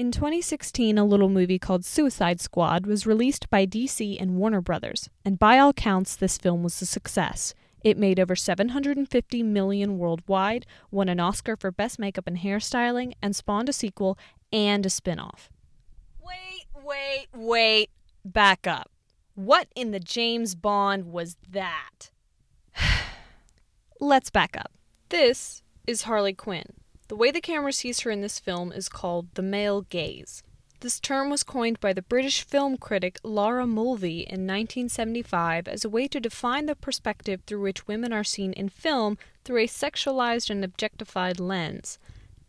In 2016, a little movie called Suicide Squad was released by DC and Warner Brothers, and by all counts, this film was a success. It made over $750 million worldwide, won an Oscar for Best Makeup and Hairstyling, and spawned a sequel and a spin-off. Wait. Back up. What in the James Bond was that? Let's back up. This is Harley Quinn. The way the camera sees her in this film is called the male gaze. This term was coined by the British film critic Laura Mulvey in 1975 as a way to define the perspective through which women are seen in film through a sexualized and objectified lens.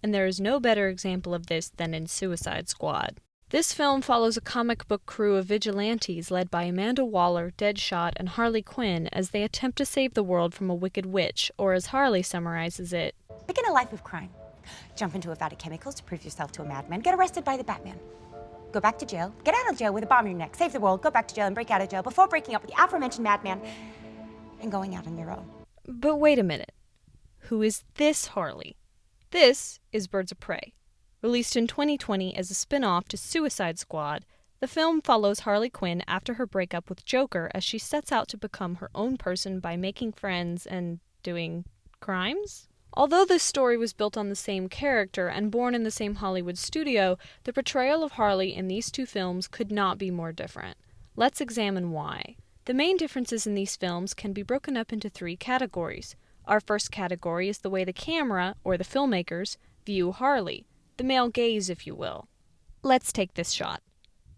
And there is no better example of this than in Suicide Squad. This film follows a comic book crew of vigilantes led by Amanda Waller, Deadshot, and Harley Quinn as they attempt to save the world from a wicked witch, or as Harley summarizes it, begin a life of crime. Jump into a vat of chemicals to prove yourself to a madman. Get arrested by the Batman. Go back to jail. Get out of jail with a bomb in your neck. Save the world. Go back to jail and break out of jail before breaking up with the aforementioned madman and going out on your own. But wait a minute. Who is this Harley? This is Birds of Prey. Released in 2020 as a spin-off to Suicide Squad, the film follows Harley Quinn after her breakup with Joker as she sets out to become her own person by making friends and doing crimes? Although this story was built on the same character and born in the same Hollywood studio, the portrayal of Harley in these two films could not be more different. Let's examine why. The main differences in these films can be broken up into three categories. Our first category is the way the camera, or the filmmakers, view Harley. The male gaze, if you will. Let's take this shot.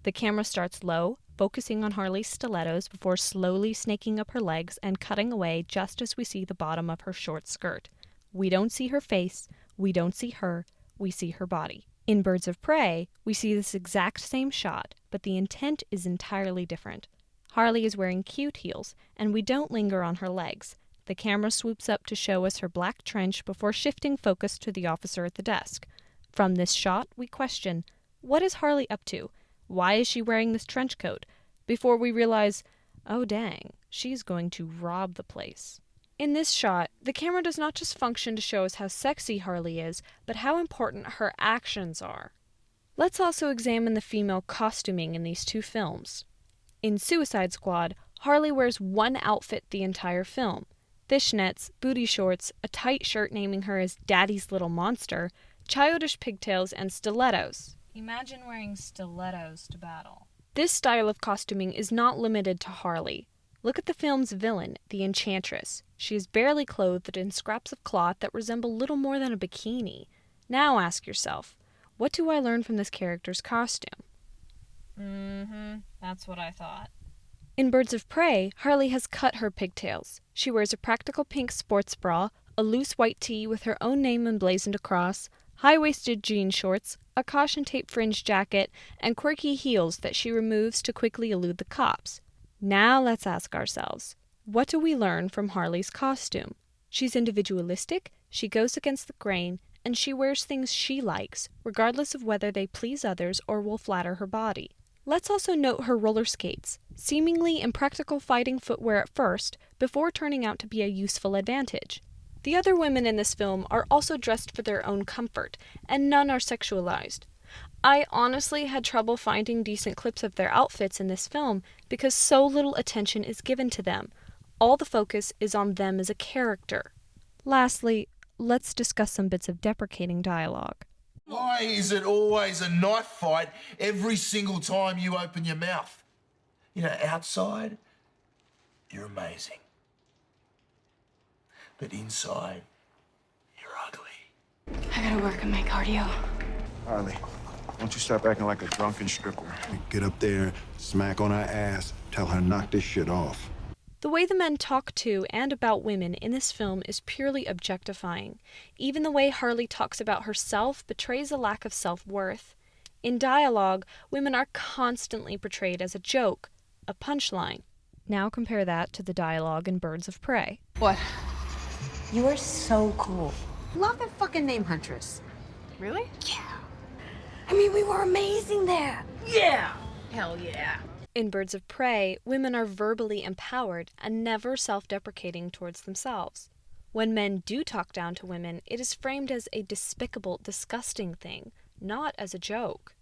The camera starts low, focusing on Harley's stilettos before slowly snaking up her legs and cutting away just as we see the bottom of her short skirt. We don't see her face, we don't see her, we see her body. In Birds of Prey, we see this exact same shot, but the intent is entirely different. Harley is wearing cute heels, and we don't linger on her legs. The camera swoops up to show us her black trench before shifting focus to the officer at the desk. From this shot, we question, what is Harley up to? Why is she wearing this trench coat? Before we realize, oh dang, she's going to rob the place. In this shot, the camera does not just function to show us how sexy Harley is, but how important her actions are. Let's also examine the female costuming in these two films. In Suicide Squad, Harley wears one outfit the entire film. Fishnets, booty shorts, a tight shirt naming her as Daddy's Little Monster, childish pigtails, and stilettos. Imagine wearing stilettos to battle. This style of costuming is not limited to Harley. Look at the film's villain, the Enchantress. She is barely clothed in scraps of cloth that resemble little more than a bikini. Now ask yourself, what do I learn from this character's costume? That's what I thought. In Birds of Prey, Harley has cut her pigtails. She wears a practical pink sports bra, a loose white tee with her own name emblazoned across, high-waisted jean shorts, a caution tape fringe jacket, and quirky heels that she removes to quickly elude the cops. Now let's ask ourselves, what do we learn from Harley's costume? She's individualistic, she goes against the grain, and she wears things she likes, regardless of whether they please others or will flatter her body. Let's also note her roller skates, seemingly impractical fighting footwear at first, before turning out to be a useful advantage. The other women in this film are also dressed for their own comfort, and none are sexualized. I honestly had trouble finding decent clips of their outfits in this film because so little attention is given to them. All the focus is on them as a character. Lastly, let's discuss some bits of deprecating dialogue. Why is it always a knife fight every single time you open your mouth? You know, outside, you're amazing. But inside, you're ugly. I gotta work on my cardio. Harley, why don't you stop acting like a drunken stripper? Get up there, smack on her ass, tell her knock this shit off. The way the men talk to and about women in this film is purely objectifying. Even the way Harley talks about herself betrays a lack of self-worth. In dialogue, women are constantly portrayed as a joke, a punchline. Now compare that to the dialogue in Birds of Prey. What? You are so cool. Love that fucking name, Huntress. Really? Yeah. I mean, we were amazing there. Yeah! Hell yeah. In Birds of Prey, women are verbally empowered and never self-deprecating towards themselves. When men do talk down to women, it is framed as a despicable, disgusting thing, not as a joke.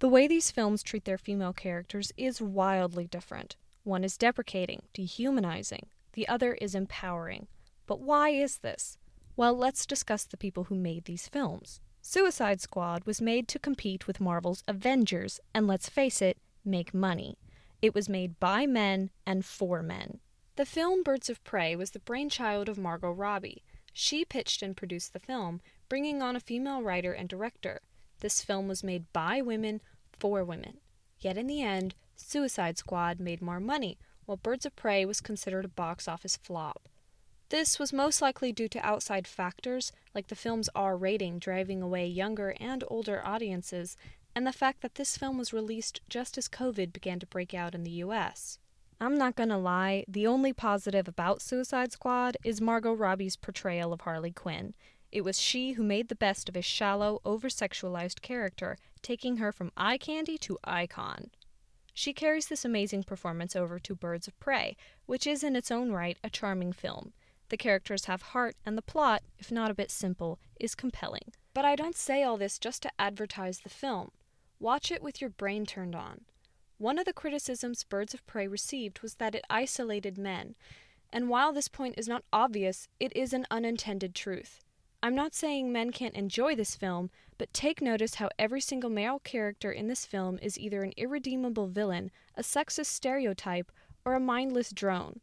The way these films treat their female characters is wildly different. One is deprecating, dehumanizing. The other is empowering. But why is this? Well, let's discuss the people who made these films. Suicide Squad was made to compete with Marvel's Avengers, and let's face it, make money. It was made by men and for men. The film Birds of Prey was the brainchild of Margot Robbie. She pitched and produced the film, bringing on a female writer and director. This film was made by women for women. Yet in the end, Suicide Squad made more money, while Birds of Prey was considered a box office flop. This was most likely due to outside factors, like the film's R rating driving away younger and older audiences, and the fact that this film was released just as COVID began to break out in the US. I'm not gonna lie, the only positive about Suicide Squad is Margot Robbie's portrayal of Harley Quinn. It was she who made the best of a shallow, over-sexualized character, taking her from eye candy to icon. She carries this amazing performance over to Birds of Prey, which is in its own right a charming film. The characters have heart, and the plot, if not a bit simple, is compelling. But I don't say all this just to advertise the film. Watch it with your brain turned on. One of the criticisms Birds of Prey received was that it isolated men, and while this point is not obvious, it is an unintended truth. I'm not saying men can't enjoy this film, but take notice how every single male character in this film is either an irredeemable villain, a sexist stereotype, or a mindless drone.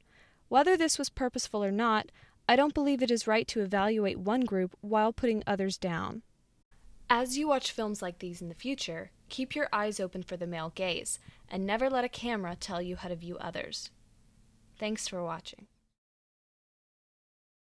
Whether this was purposeful or not, I don't believe it is right to evaluate one group while putting others down. As you watch films like these in the future, keep your eyes open for the male gaze, and never let a camera tell you how to view others. Thanks for watching.